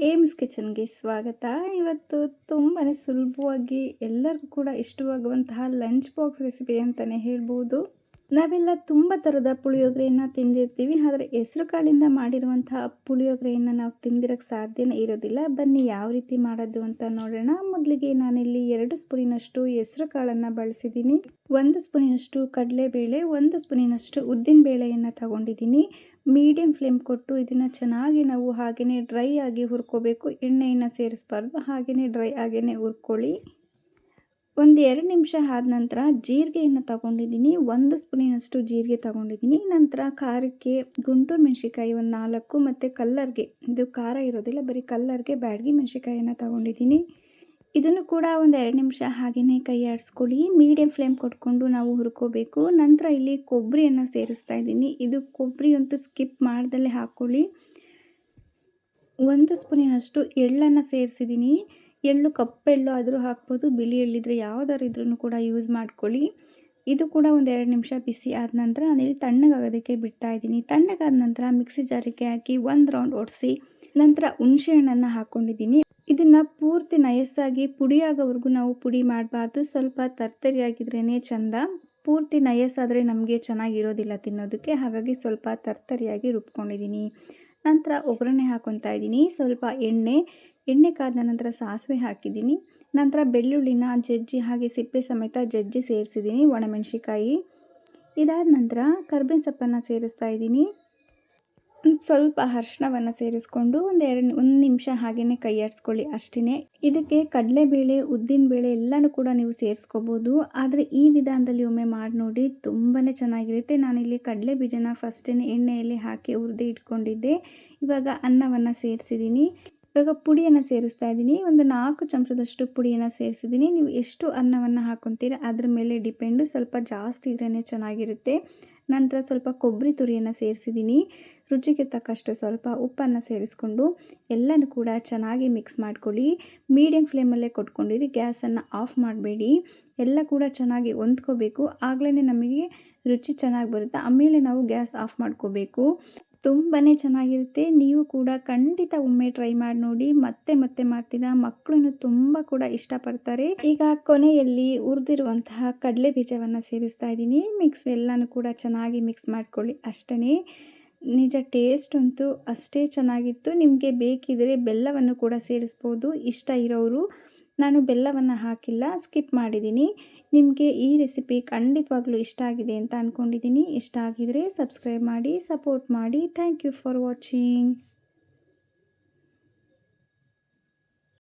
AIIMS ಕಿಚನ್ಗೆ ಸ್ವಾಗತ. ಇವತ್ತು ತುಂಬಾ ಸುಲಭವಾಗಿ ಎಲ್ಲರಿಗೂ ಕೂಡ ಇಷ್ಟವಾಗುವಂತಹ ಲಂಚ್ ಬಾಕ್ಸ್ ರೆಸಿಪಿ ಅಂತಲೇ ಹೇಳ್ಬೋದು. ನಾವೆಲ್ಲ ತುಂಬ ಥರದ ಪುಳಿಯೋಗರೆಯನ್ನು ತಿಂದಿರ್ತೀವಿ, ಆದರೆ ಹೆಸರು ಕಾಳಿಂದ ಮಾಡಿರುವಂತಹ ಪುಳಿಯೋಗರೆಯನ್ನು ನಾವು ತಿಂದಿರೋಕ್ಕೆ ಸಾಧ್ಯನೇ ಇರೋದಿಲ್ಲ. ಬನ್ನಿ ಯಾವ ರೀತಿ ಮಾಡೋದು ಅಂತ ನೋಡೋಣ. ಮೊದಲಿಗೆ ನಾನಿಲ್ಲಿ 2 ಸ್ಪೂನಿನಷ್ಟು ಹೆಸರು ಕಾಳನ್ನು ಬಳಸಿದ್ದೀನಿ. 1 ಸ್ಪೂನಿನಷ್ಟು ಕಡಲೆಬೇಳೆ, 1 ಸ್ಪೂನಿನಷ್ಟು ಉದ್ದಿನ ಬೇಳೆಯನ್ನು ತಗೊಂಡಿದ್ದೀನಿ. ಮೀಡಿಯಂ ಫ್ಲೇಮ್ ಕೊಟ್ಟು ಇದನ್ನು ಚೆನ್ನಾಗಿ ನಾವು ಹಾಗೆಯೇ ಡ್ರೈ ಆಗಿ ಹುರ್ಕೋಬೇಕು. ಎಣ್ಣೆಯನ್ನು ಸೇರಿಸಬಾರ್ದು, ಹಾಗೆಯೇ ಡ್ರೈ ಆಗಿಯೇ ಹುರ್ಕೊಳ್ಳಿ. 1-2 ನಿಮಿಷ ಆದ ನಂತರ ಜೀರಿಗೆಯನ್ನು ತಗೊಂಡಿದ್ದೀನಿ. 1 ಸ್ಪೂನಿನಷ್ಟು ಜೀರಿಗೆ ತಗೊಂಡಿದ್ದೀನಿ. ನಂತರ ಖಾರಕ್ಕೆ ಗುಂಟೂರು ಮೆಣಸಿಕಾಯಿ 4 ಮತ್ತು ಕಲ್ಲರ್ಗೆ, ಇದು ಖಾರ ಇರೋದಿಲ್ಲ, ಬರೀ ಕಲ್ಲರ್ಗೆ ಬ್ಯಾಡಗಿ ಮೆಣಸಿಕಾಯನ್ನು ತಗೊಂಡಿದ್ದೀನಿ. ಇದನ್ನು ಕೂಡ 1-2 ನಿಮಿಷ ಹಾಗೆಯೇ ಕೈ ಆಡಿಸ್ಕೊಳ್ಳಿ. ಮೀಡಿಯಂ ಫ್ಲೇಮ್ ಕೊಟ್ಕೊಂಡು ನಾವು ಹುರ್ಕೋಬೇಕು. ನಂತರ ಇಲ್ಲಿ ಕೊಬ್ಬರಿಯನ್ನು ಸೇರಿಸ್ತಾ ಇದ್ದೀನಿ. ಇದು ಕೊಬ್ಬರಿ ಅಂತೂ ಸ್ಕಿಪ್ ಮಾಡ್ದಲ್ಲೇ ಹಾಕ್ಕೊಳ್ಳಿ. 1 ಸ್ಪೂನಿನಷ್ಟು ಎಳ್ಳನ್ನು ಸೇರಿಸಿದ್ದೀನಿ. ಎಳ್ಳು ಕಪ್ಪೆಳ್ಳು ಆದರೂ ಹಾಕ್ಬೋದು, ಬಿಳಿ ಎಳ್ಳಿದ್ರೆ ಯಾವುದಾದ್ರು ಇದ್ರೂ ಕೂಡ ಯೂಸ್ ಮಾಡ್ಕೊಳ್ಳಿ. ಇದು ಕೂಡ 1-2 ನಿಮಿಷ ಬಿಸಿ ಆದ ನಂತರ ನಾನಿಲ್ಲಿ ತಣ್ಣಗಾಗೋದಕ್ಕೆ ಬಿಡ್ತಾ ಇದ್ದೀನಿ. ತಣ್ಣಗಾದ ನಂತರ ಮಿಕ್ಸಿ ಜಾರಿಗೆ ಹಾಕಿ 1 ರೌಂಡ್ ಓಡಿಸಿ ನಂತರ ಹುಣಸೆ ಹಣ್ಣನ್ನು ಹಾಕ್ಕೊಂಡಿದ್ದೀನಿ. ಇದನ್ನು ಪೂರ್ತಿ ನಯಸ್ಸಾಗಿ ಪುಡಿಯಾಗೋವರೆಗೂ ನಾವು ಪುಡಿ ಮಾಡಬಾರ್ದು, ಸ್ವಲ್ಪ ತರ್ತರಿಯಾಗಿದ್ರೇ ಚೆಂದ. ಪೂರ್ತಿ ನಯಸ್ಸಾದರೆ ನಮಗೆ ಚೆನ್ನಾಗಿರೋದಿಲ್ಲ ತಿನ್ನೋದಕ್ಕೆ, ಹಾಗಾಗಿ ಸ್ವಲ್ಪ ತರ್ತರಿಯಾಗಿ ರುಬ್ಕೊಂಡಿದ್ದೀನಿ. ನಂತರ ಒಗ್ಗರಣೆ ಹಾಕ್ಕೊತಾ ಇದ್ದೀನಿ. ಸ್ವಲ್ಪ ಎಣ್ಣೆ ಕಾದ ನಂತರ ಸಾಸಿವೆ ಹಾಕಿದ್ದೀನಿ. ನಂತರ ಬೆಳ್ಳುಳ್ಳಿನ ಜಜ್ಜಿ ಹಾಗೆ ಸಿಪ್ಪೆ ಸಮೇತ ಜಜ್ಜಿ ಸೇರಿಸಿದ್ದೀನಿ. ಒಣಮೆಣಸಿಕಾಯಿ ಇದಾದ ನಂತರ ಕರ್ಬೇವಿನ ಸೊಪ್ಪನ್ನು ಸೇರಿಸ್ತಾ ಇದ್ದೀನಿ. ಸ್ವಲ್ಪ ಅರಿಶಿನವನ್ನು ಸೇರಿಸ್ಕೊಂಡು 1 ನಿಮಿಷ ಹಾಗೆಯೇ ಕೈ ಆಡಿಸ್ಕೊಳ್ಳಿ ಅಷ್ಟೇ. ಇದಕ್ಕೆ ಕಡಲೆಬೇಳೆ, ಉದ್ದಿನಬೇಳೆ ಎಲ್ಲನೂ ಕೂಡ ನೀವು ಸೇರಿಸ್ಕೋಬೋದು, ಆದರೆ ಈ ವಿಧಾನದಲ್ಲಿ ಒಮ್ಮೆ ಮಾಡಿ ನೋಡಿ, ತುಂಬಾ ಚೆನ್ನಾಗಿರುತ್ತೆ. ನಾನಿಲ್ಲಿ ಕಡಲೆ ಬೀಜನ ಫಸ್ಟೇ ಎಣ್ಣೆಯಲ್ಲಿ ಹಾಕಿ ಹುರಿದು ಇಟ್ಕೊಂಡಿದ್ದೆ. ಇವಾಗ ಅನ್ನವನ್ನು ಸೇರಿಸಿದ್ದೀನಿ. ಇವಾಗ ಪುಡಿಯನ್ನು ಸೇರಿಸ್ತಾ ಇದ್ದೀನಿ. 4 ಚಮಚದಷ್ಟು ಪುಡಿಯನ್ನು ಸೇರಿಸಿದ್ದೀನಿ. ನೀವು ಎಷ್ಟು ಅನ್ನವನ್ನು ಹಾಕ್ಕೊತೀರ ಅದ್ರ ಮೇಲೆ ಡಿಪೆಂಡು, ಸ್ವಲ್ಪ ಜಾಸ್ತಿ ಇದ್ರೇ ಚೆನ್ನಾಗಿರುತ್ತೆ. ನಂತರ ಸ್ವಲ್ಪ ಕೊಬ್ಬರಿ ತುರಿಯನ್ನು ಸೇರಿಸಿದ್ದೀನಿ. ರುಚಿಗೆ ತಕ್ಕಷ್ಟು ಸ್ವಲ್ಪ ಉಪ್ಪನ್ನು ಸೇರಿಸ್ಕೊಂಡು ಎಲ್ಲನೂ ಕೂಡ ಚೆನ್ನಾಗಿ ಮಿಕ್ಸ್ ಮಾಡ್ಕೊಳ್ಳಿ. ಮೀಡಿಯಂ ಫ್ಲೇಮಲ್ಲೇ ಕೊಟ್ಕೊಂಡಿರಿ, ಗ್ಯಾಸನ್ನು ಆಫ್ ಮಾಡಬೇಡಿ. ಎಲ್ಲ ಕೂಡ ಚೆನ್ನಾಗಿ ಹೊಂದ್ಕೋಬೇಕು, ಆಗಲೇ ನಮಗೆ ರುಚಿ ಚೆನ್ನಾಗಿ ಬರುತ್ತೆ. ಆಮೇಲೆ ನಾವು ಗ್ಯಾಸ್ ಆಫ್ ಮಾಡ್ಕೋಬೇಕು. ತುಂಬಾ ಚೆನ್ನಾಗಿರುತ್ತೆ. ನೀವು ಕೂಡ ಖಂಡಿತ ಒಮ್ಮೆ ಟ್ರೈ ಮಾಡಿ ನೋಡಿ. ಮತ್ತೆ ಮಾಡ್ತೀರಾ, ಮಕ್ಕಳು ತುಂಬ ಕೂಡ ಇಷ್ಟಪಡ್ತಾರೆ. ಈಗ ಕೊನೆಯಲ್ಲಿ ಹುರಿದಿರುವಂತಹ ಕಡಲೆ ಬೀಜವನ್ನು ಸೇರಿಸ್ತಾ ಇದ್ದೀನಿ. ಎಲ್ಲನೂ ಕೂಡ ಚೆನ್ನಾಗಿ ಮಿಕ್ಸ್ ಮಾಡ್ಕೊಳ್ಳಿ ಅಷ್ಟೇ. ನಿಜ ಟೇಸ್ಟ್ ಅಂತೂ ಅಷ್ಟೇ ಚೆನ್ನಾಗಿತ್ತು. ನಿಮಗೆ ಬೇಕಿದ್ದರೆ ಬೆಲ್ಲವನ್ನು ಕೂಡ ಸೇರಿಸ್ಬೋದು, ಇಷ್ಟ ಇರೋರು. ನಾನು ಬೆಲ್ಲವನ್ನು ಹಾಕಿಲ್ಲ, ಸ್ಕಿಪ್ ಮಾಡಿದ್ದೀನಿ. ನಿಮಗೆ ಈ ರೆಸಿಪಿ ಖಂಡಿತವಾಗ್ಲೂ ಇಷ್ಟ ಆಗಿದೆ ಅಂತ ಅಂದ್ಕೊಂಡಿದ್ದೀನಿ. ಇಷ್ಟ ಆಗಿದರೆ ಸಬ್ಸ್ಕ್ರೈಬ್ ಮಾಡಿ, ಸಪೋರ್ಟ್ ಮಾಡಿ. Thank you for watching.